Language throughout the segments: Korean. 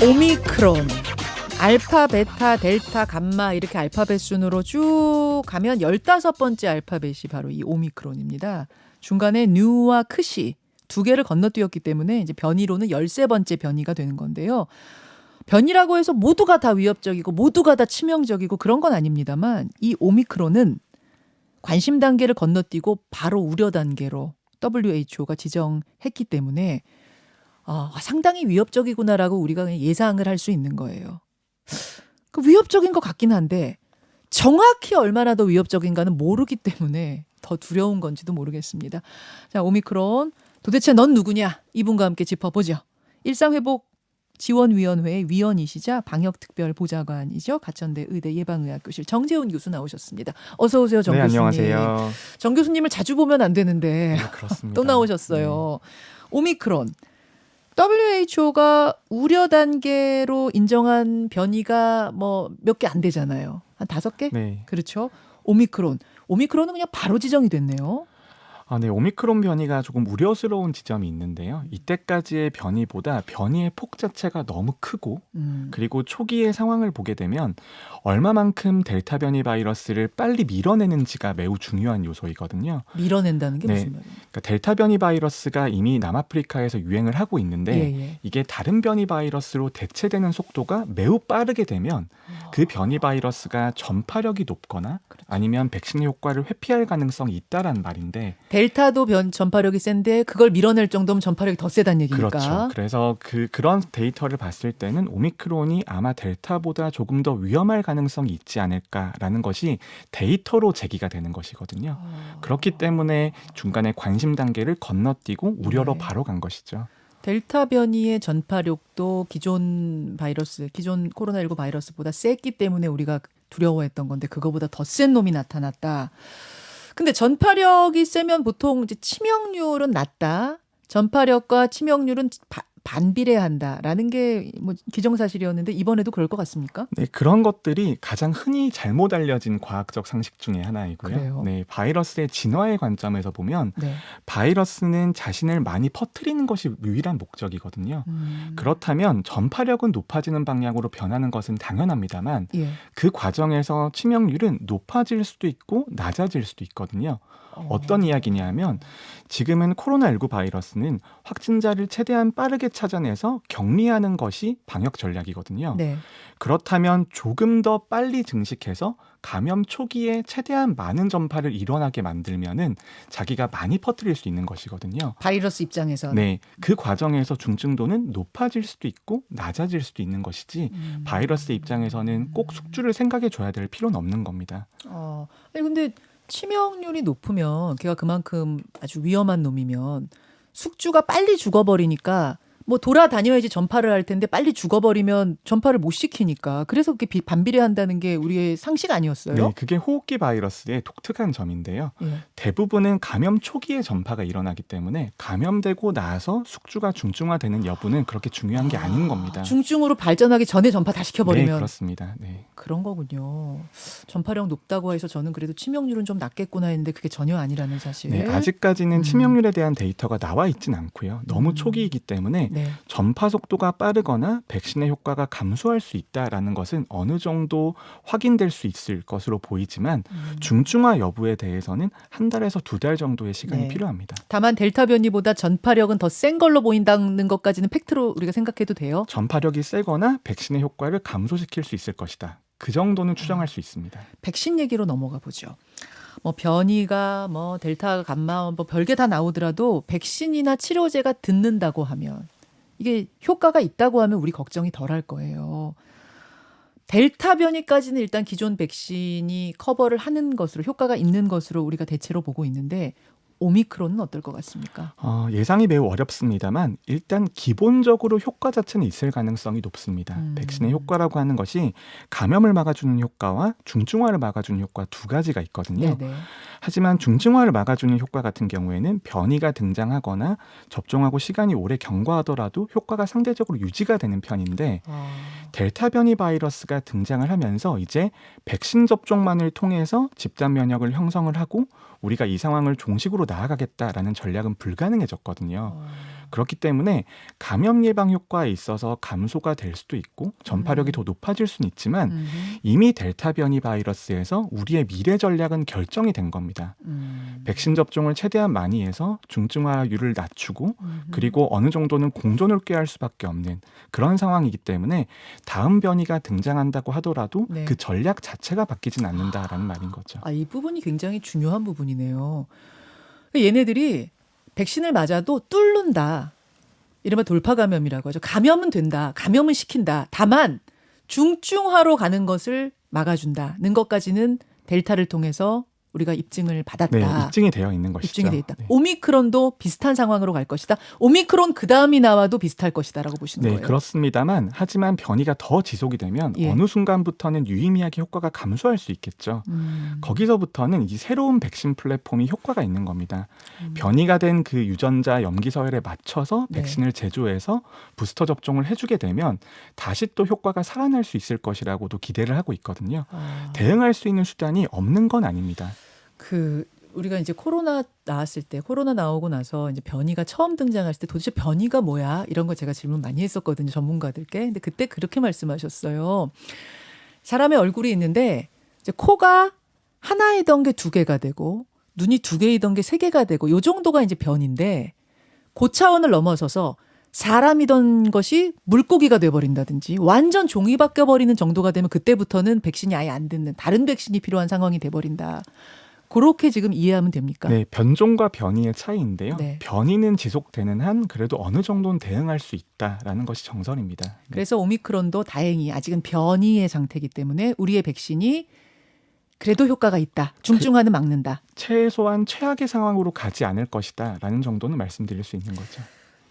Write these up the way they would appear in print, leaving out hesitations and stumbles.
오미크론, 알파, 베타, 델타, 감마 이렇게 알파벳 순으로 쭉 가면 15번째 알파벳이 바로 이 오미크론입니다. 중간에 뉴와 크시 두 개를 건너뛰었기 때문에 이제 변이로는 13번째 변이가 되는 건데요. 변이라고 해서 모두가 다 위협적이고 모두가 다 치명적이고 그런 건 아닙니다만 이 오미크론은 관심 단계를 건너뛰고 바로 우려 단계로 WHO가 지정했기 때문에 상당히 위협적이구나라고 우리가 그냥 예상을 할 수 있는 거예요. 그 위협적인 것 같긴 한데 정확히 얼마나 더 위협적인가는 모르기 때문에 더 두려운 건지도 모르겠습니다. 자, 오미크론 도대체 넌 누구냐? 이분과 함께 짚어보죠. 일상회복 지원위원회의 위원이시자 방역특별보좌관이죠. 가천대 의대 예방의학교실 정재훈 교수 나오셨습니다. 어서 오세요, 정 네, 교수님. 안녕하세요. 정 교수님을 자주 보면 안 되는데 네, 그렇습니다. 또 나오셨어요. 오미크론. WHO가 우려 단계로 인정한 변이가 뭐 몇 개 안 되잖아요. 한 5개? 네. 그렇죠. 오미크론은 그냥 바로 지정이 됐네요. 네, 오미크론 변이가 조금 우려스러운 지점이 있는데요. 이때까지의 변이보다 변이의 폭 자체가 너무 크고 그리고 초기의 상황을 보게 되면 얼마만큼 델타 변이 바이러스를 빨리 밀어내는지가 매우 중요한 요소이거든요. 밀어낸다는 게 네. 무슨 말이에요? 그러니까 델타 변이 바이러스가 이미 남아프리카에서 유행을 하고 있는데 예. 이게 다른 변이 바이러스로 대체되는 속도가 매우 빠르게 되면 그 변이 바이러스가 전파력이 높거나 아니면 백신의 효과를 회피할 가능성이 있다란 말인데 델타도 전파력이 센데 그걸 밀어낼 정도면 전파력이 더 세다는 얘기니까. 그렇죠. 그래서 그런 데이터를 봤을 때는 오미크론이 아마 델타보다 조금 더 위험할 가능성이 있지 않을까라는 것이 데이터로 제기가 되는 것이거든요. 그렇기 때문에 중간에 관심 단계를 건너뛰고 우려로 네. 바로 간 것이죠. 델타 변이의 전파력도 기존 코로나19 바이러스보다 셌기 때문에 우리가 두려워했던 건데 그거보다 더 센 놈이 나타났다. 근데 전파력이 세면 보통 이제 치명률은 낮다. 전파력과 치명률은 반비례한다라는 게 뭐 기정사실이었는데 이번에도 그럴 것 같습니까? 네, 그런 것들이 가장 흔히 잘못 알려진 과학적 상식 중에 하나이고요. 그래요? 네, 바이러스의 진화의 관점에서 보면 네. 바이러스는 자신을 많이 퍼뜨리는 것이 유일한 목적이거든요. 그렇다면 전파력은 높아지는 방향으로 변하는 것은 당연합니다만 예. 그 과정에서 치명률은 높아질 수도 있고 낮아질 수도 있거든요. 어떤 이야기냐면 지금은 코로나19 바이러스는 확진자를 최대한 빠르게 찾아내서 격리하는 것이 방역 전략이거든요. 네. 그렇다면 조금 더 빨리 증식해서 감염 초기에 최대한 많은 전파를 일어나게 만들면은 자기가 많이 퍼뜨릴 수 있는 것이거든요. 바이러스 입장에서. 네, 그 과정에서 중증도는 높아질 수도 있고 낮아질 수도 있는 것이지 바이러스 입장에서는 꼭 숙주를 생각해 줘야 될 필요는 없는 겁니다. 아니 근데 치명률이 높으면 걔가 그만큼 아주 위험한 놈이면 숙주가 빨리 죽어버리니까 뭐 돌아다녀야지 전파를 할 텐데 빨리 죽어버리면 전파를 못 시키니까 그래서 그렇게 반비례한다는 게 우리의 상식 아니었어요? 네, 그게 호흡기 바이러스의 독특한 점인데요. 예. 대부분은 감염 초기에 전파가 일어나기 때문에 감염되고 나서 숙주가 중증화되는 여부는 그렇게 중요한 게 아닌 겁니다. 중증으로 발전하기 전에 전파 다 시켜버리면 네, 그렇습니다. 네. 그런 거군요. 전파력 높다고 해서 저는 그래도 치명률은 좀 낮겠구나 했는데 그게 전혀 아니라는 사실. 네, 아직까지는 치명률에 대한 데이터가 나와 있진 않고요. 너무 초기이기 때문에 네. 전파 속도가 빠르거나 백신의 효과가 감소할 수 있다라는 것은 어느 정도 확인될 수 있을 것으로 보이지만 중증화 여부에 대해서는 한 달에서 2달 정도의 시간이 네. 필요합니다. 다만 델타 변이보다 전파력은 더 센 걸로 보인다는 것까지는 팩트로 우리가 생각해도 돼요? 전파력이 세거나 백신의 효과를 감소시킬 수 있을 것이다. 그 정도는 추정할 수 있습니다. 백신 얘기로 넘어가 보죠. 뭐 변이가 뭐 델타 감마 뭐 별게 다 나오더라도 백신이나 치료제가 듣는다고 하면 이게 효과가 있다고 하면 우리 걱정이 덜할 거예요. 델타 변이까지는 일단 기존 백신이 커버를 하는 것으로 효과가 있는 것으로 우리가 대체로 보고 있는데 오미크론은 어떨 것 같습니까? 예상이 매우 어렵습니다만 일단 기본적으로 효과 자체는 있을 가능성이 높습니다. 백신의 효과라고 하는 것이 감염을 막아주는 효과와 중증화를 막아주는 효과 두 가지가 있거든요. 네네. 하지만 중증화를 막아주는 효과 같은 경우에는 변이가 등장하거나 접종하고 시간이 오래 경과하더라도 효과가 상대적으로 유지가 되는 편인데 델타 변이 바이러스가 등장을 하면서 이제 백신 접종만을 통해서 집단 면역을 형성을 하고 우리가 이 상황을 종식으로 나아가겠다라는 전략은 불가능해졌거든요. 그렇기 때문에 감염 예방 효과에 있어서 감소가 될 수도 있고 전파력이 더 높아질 수는 있지만 이미 델타 변이 바이러스에서 우리의 미래 전략은 결정이 된 겁니다. 백신 접종을 최대한 많이 해서 중증화율을 낮추고 그리고 어느 정도는 공존을 꾀할 수밖에 없는 그런 상황이기 때문에 다음 변이가 등장한다고 하더라도 네. 그 전략 자체가 바뀌진 않는다라는 말인 거죠. 이 부분이 굉장히 중요한 부분이네요. 얘네들이 백신을 맞아도 뚫는다. 이른바 돌파 감염이라고 하죠. 감염은 된다. 감염은 시킨다. 다만 중증화로 가는 것을 막아준다는 것까지는 델타를 통해서 우리가 입증을 받았다. 네, 입증이 되어 있는 것이죠. 입증이 돼 있다. 네. 오미크론도 비슷한 상황으로 갈 것이다. 오미크론 그 다음이 나와도 비슷할 것이다라고 보시는 네, 거예요. 그렇습니다만 하지만 변이가 더 지속이 되면 예. 어느 순간부터는 유의미하게 효과가 감소할 수 있겠죠. 거기서부터는 이 새로운 백신 플랫폼이 효과가 있는 겁니다. 변이가 된 그 유전자 염기 서열에 맞춰서 네. 백신을 제조해서 부스터 접종을 해주게 되면 다시 또 효과가 살아날 수 있을 것이라고도 기대를 하고 있거든요. 대응할 수 있는 수단이 없는 건 아닙니다. 우리가 이제 코로나 나왔을 때, 코로나 나오고 나서 이제 변이가 처음 등장했을 때 도대체 변이가 뭐야? 이런 거 제가 질문 많이 했었거든요, 전문가들께. 근데 그때 그렇게 말씀하셨어요. 사람의 얼굴이 있는데 이제 코가 하나이던 게 두 개가 되고 눈이 두 개이던 게 세 개가 되고 요 정도가 이제 변인데 그 차원을 넘어서서 사람이던 것이 물고기가 돼버린다든지 완전 종이 바뀌어버리는 정도가 되면 그때부터는 백신이 아예 안 듣는 다른 백신이 필요한 상황이 돼버린다. 그렇게 지금 이해하면 됩니까? 네, 변종과 변이의 차이인데요. 네. 변이는 지속되는 한 그래도 어느 정도는 대응할 수 있다라는 것이 정설입니다. 네. 그래서 오미크론도 다행히 아직은 변이의 상태이기 때문에 우리의 백신이 그래도 효과가 있다. 중증화는 막는다. 최소한 최악의 상황으로 가지 않을 것이다라는 정도는 말씀드릴 수 있는 거죠.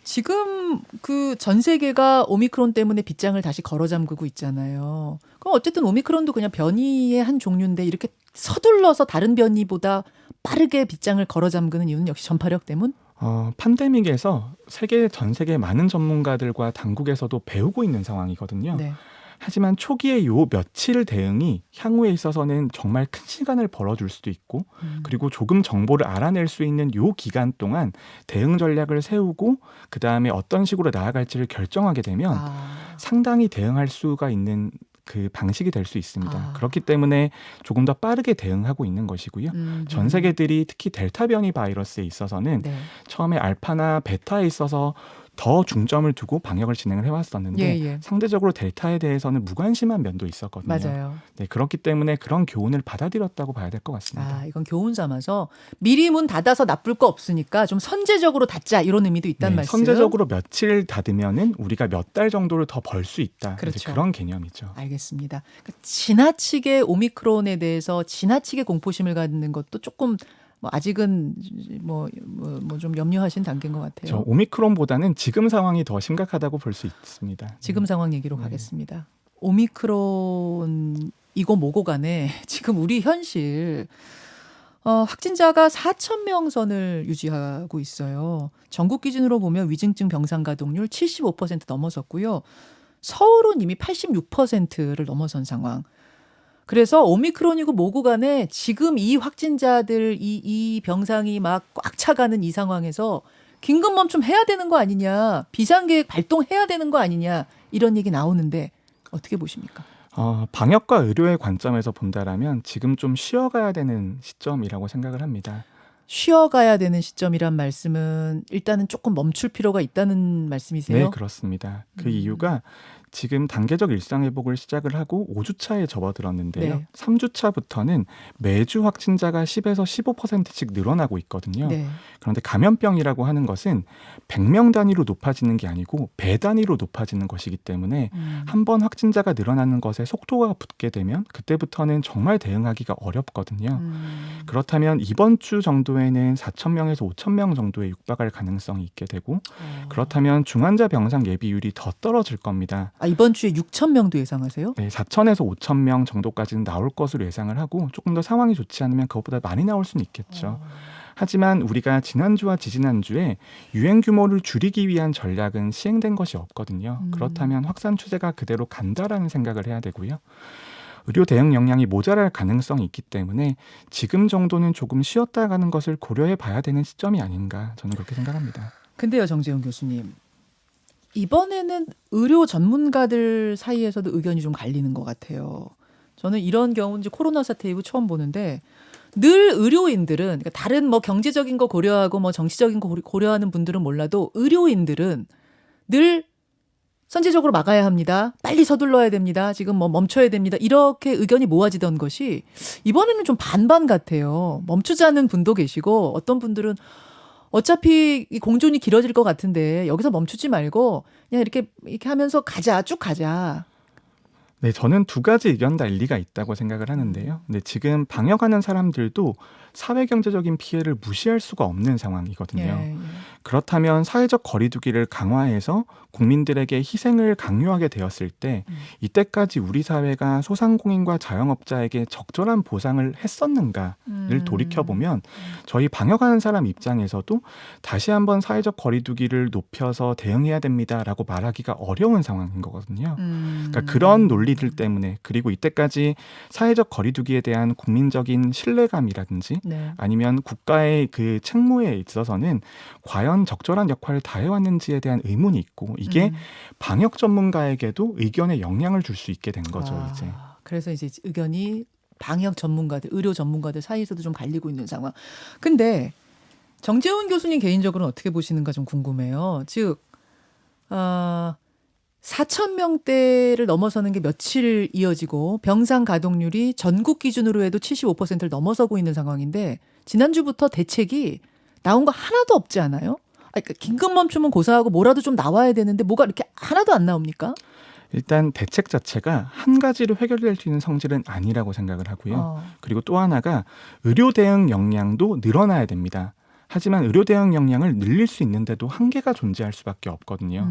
지금 그 전 세계가 오미크론 때문에 빗장을 다시 걸어 잠그고 있잖아요. 그럼 어쨌든 오미크론도 그냥 변이의 한 종류인데 이렇게 서둘러서 다른 변이보다 빠르게 빗장을 걸어 잠그는 이유는 역시 전파력 때문? 팬데믹에서 전 세계 많은 전문가들과 당국에서도 배우고 있는 상황이거든요. 네. 하지만 초기에 요 며칠 대응이 향후에 있어서는 정말 큰 시간을 벌어줄 수도 있고 그리고 조금 정보를 알아낼 수 있는 요 기간 동안 대응 전략을 세우고 그다음에 어떤 식으로 나아갈지를 결정하게 되면 상당히 대응할 수가 있는 그 방식이 될 수 있습니다. 그렇기 때문에 조금 더 빠르게 대응하고 있는 것이고요. 전 세계들이 특히 델타 변이 바이러스에 있어서는 네. 처음에 알파나 베타에 있어서 더 중점을 두고 방역을 진행을 해왔었는데 예. 상대적으로 델타에 대해서는 무관심한 면도 있었거든요. 맞아요. 네, 그렇기 때문에 그런 교훈을 받아들였다고 봐야 될 것 같습니다. 이건 교훈 삼아서 미리 문 닫아서 나쁠 거 없으니까 좀 선제적으로 닫자 이런 의미도 있다는 말씀. 선제적으로 며칠 닫으면은 우리가 몇 달 정도를 더 벌 수 있다. 그렇죠. 이제 그런 개념이죠. 알겠습니다. 그러니까 지나치게 오미크론에 대해서 지나치게 공포심을 갖는 것도 조금 아직은 좀 염려하신 단계인 것 같아요. 저 오미크론보다는 지금 상황이 더 심각하다고 볼 수 있습니다. 지금 상황 얘기로 가겠습니다. 오미크론 이거 뭐고 간에 지금 우리 현실 확진자가 4,000명 선을 유지하고 있어요. 전국 기준으로 보면 위중증 병상 가동률 75% 넘어섰고요. 서울은 이미 86%를 넘어선 상황. 그래서 오미크론이고 뭐고 간에 지금 이 확진자들 이 병상이 막 꽉 차가는 이 상황에서 긴급 멈춤 해야 되는 거 아니냐, 비상계획 발동해야 되는 거 아니냐 이런 얘기 나오는데 어떻게 보십니까? 방역과 의료의 관점에서 본다라면 지금 좀 쉬어가야 되는 시점이라고 생각을 합니다. 쉬어가야 되는 시점이란 말씀은 일단은 조금 멈출 필요가 있다는 말씀이세요? 네, 그렇습니다. 그 이유가 지금 단계적 일상회복을 시작을 하고 5주차에 접어들었는데요. 네. 3주차부터는 매주 확진자가 10에서 15%씩 늘어나고 있거든요. 네. 그런데 감염병이라고 하는 것은 100명 단위로 높아지는 게 아니고 배 단위로 높아지는 것이기 때문에 한 번 확진자가 늘어나는 것에 속도가 붙게 되면 그때부터는 정말 대응하기가 어렵거든요. 그렇다면 이번 주 정도에는 4,000명에서 5,000명 정도에 육박할 가능성이 있게 되고 그렇다면 중환자 병상 예비율이 더 떨어질 겁니다. 이번 주에 6,000명도 예상하세요? 네, 4,000에서 5,000명 정도까지는 나올 것으로 예상을 하고 조금 더 상황이 좋지 않으면 그것보다 많이 나올 수는 있겠죠. 하지만 우리가 지난주와 지지난주에 유행 규모를 줄이기 위한 전략은 시행된 것이 없거든요. 그렇다면 확산 추세가 그대로 간다라는 생각을 해야 되고요. 의료 대응 역량이 모자랄 가능성이 있기 때문에 지금 정도는 조금 쉬었다 가는 것을 고려해 봐야 되는 시점이 아닌가 저는 그렇게 생각합니다. 근데요, 정재훈 교수님. 이번에는 의료 전문가들 사이에서도 의견이 좀 갈리는 것 같아요. 저는 이런 경우는 이제 코로나 사태 이후 처음 보는데 늘 의료인들은 그러니까 다른 뭐 경제적인 거 고려하고 뭐 정치적인 거 고려하는 분들은 몰라도 의료인들은 늘 선제적으로 막아야 합니다. 빨리 서둘러야 됩니다. 지금 뭐 멈춰야 됩니다. 이렇게 의견이 모아지던 것이 이번에는 좀 반반 같아요. 멈추자는 분도 계시고 어떤 분들은 어차피 이 공존이 길어질 것 같은데 여기서 멈추지 말고 그냥 이렇게 하면서 가자, 쭉 가자. 네, 저는 두 가지 의견 다 일리가 있다고 생각을 하는데요. 근데 지금 방역하는 사람들도 사회 경제적인 피해를 무시할 수가 없는 상황이거든요. 예, 예. 그렇다면 사회적 거리두기를 강화해서 국민들에게 희생을 강요하게 되었을 때 이때까지 우리 사회가 소상공인과 자영업자에게 적절한 보상을 했었는가를 돌이켜보면 저희 방역하는 사람 입장에서도 다시 한번 사회적 거리두기를 높여서 대응해야 됩니다라고 말하기가 어려운 상황인 거거든요. 그러니까 그런 논리들 때문에 그리고 이때까지 사회적 거리두기에 대한 국민적인 신뢰감이라든지 네. 아니면 국가의 그 책무에 있어서는 과연 적절한 역할을 다해왔는지에 대한 의문이 있고 이게 방역 전문가에게도 의견에 영향을 줄 수 있게 된 거죠. 이제. 그래서 이제 의견이 방역 전문가들, 의료 전문가들 사이에서도 좀 갈리고 있는 상황. 근데 정재훈 교수님 개인적으로는 어떻게 보시는가 좀 궁금해요. 즉 4,000명대를 넘어서는 게 며칠 이어지고 병상 가동률이 전국 기준으로 해도 75%를 넘어서고 있는 상황인데 지난주부터 대책이 나온 거 하나도 없지 않아요? 그러니까 긴급 멈춤은 고사하고 뭐라도 좀 나와야 되는데 뭐가 이렇게 하나도 안 나옵니까? 일단 대책 자체가 한 가지로 해결될 수 있는 성질은 아니라고 생각을 하고요. 그리고 또 하나가 의료 대응 역량도 늘어나야 됩니다. 하지만 의료 대응 역량을 늘릴 수 있는데도 한계가 존재할 수밖에 없거든요.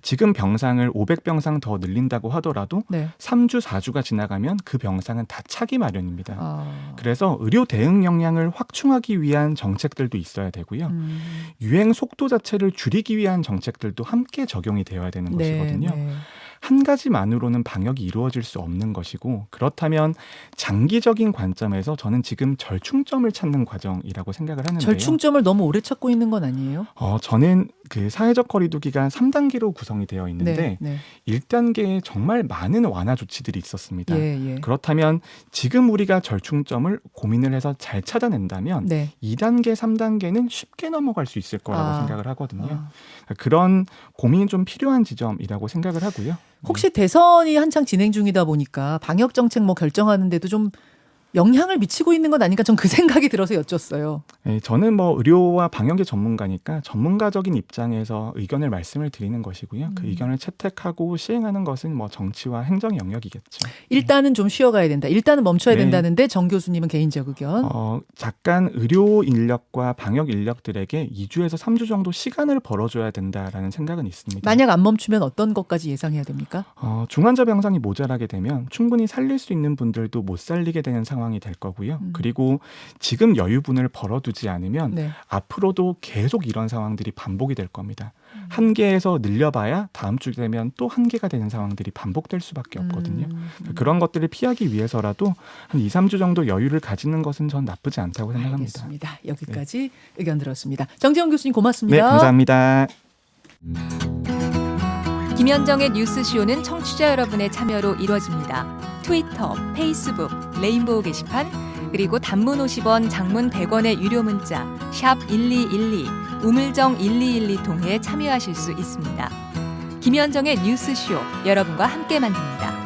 지금 병상을 500병상 더 늘린다고 하더라도 네. 3주, 4주가 지나가면 그 병상은 다 차기 마련입니다. 그래서 의료 대응 역량을 확충하기 위한 정책들도 있어야 되고요. 유행 속도 자체를 줄이기 위한 정책들도 함께 적용이 되어야 되는 것이거든요. 네. 한 가지만으로는 방역이 이루어질 수 없는 것이고 그렇다면 장기적인 관점에서 저는 지금 절충점을 찾는 과정이라고 생각을 하는데요. 절충점을 너무 오래 찾고 있는 건 아니에요? 저는 그 사회적 거리두기가 3단계로 구성이 되어 있는데 1단계에 정말 많은 완화 조치들이 있었습니다. 그렇다면 지금 우리가 절충점을 고민을 해서 잘 찾아낸다면 2단계, 3단계는 쉽게 넘어갈 수 있을 거라고 생각을 하거든요. 그런 고민이 좀 필요한 지점이라고 생각을 하고요. 혹시 대선이 한창 진행 중이다 보니까 방역 정책 뭐 결정하는데도 좀 영향을 미치고 있는 건 아닌가 전 그 생각이 들어서 여쭸어요. 네, 저는 뭐 의료와 방역의 전문가니까 전문가적인 입장에서 의견을 말씀을 드리는 것이고요. 그 의견을 채택하고 시행하는 것은 뭐 정치와 행정 영역이겠죠. 일단은 좀 쉬어가야 된다. 일단은 멈춰야 된다는데 정 교수님은 개인적 의견. 잠깐 의료 인력과 방역 인력들에게 2주에서 3주 정도 시간을 벌어줘야 된다라는 생각은 있습니다. 만약 안 멈추면 어떤 것까지 예상해야 됩니까? 중환자 병상이 모자라게 되면 충분히 살릴 수 있는 분들도 못 살리게 되는 상황이 될 거고요. 그리고 지금 여유분을 벌어두지 않으면 앞으로도 계속 이런 상황들이 반복이 될 겁니다. 한계에서 늘려봐야 다음 주 되면 또 한계가 되는 상황들이 반복될 수밖에 없거든요. 그런 것들을 피하기 위해서라도 한 2, 3주 정도 여유를 가지는 것은 전 나쁘지 않다고 생각합니다. 알겠습니다. 여기까지 의견 들었습니다. 정재훈 교수님 고맙습니다. 네, 감사합니다. 김현정의 뉴스쇼는 청취자 여러분의 참여로 이루어집니다. 트위터, 페이스북, 레인보우 게시판, 그리고 단문 50원, 장문 100원의 유료 문자 샵 1212, 우물정 1212 통해 참여하실 수 있습니다. 김현정의 뉴스쇼, 여러분과 함께 만듭니다.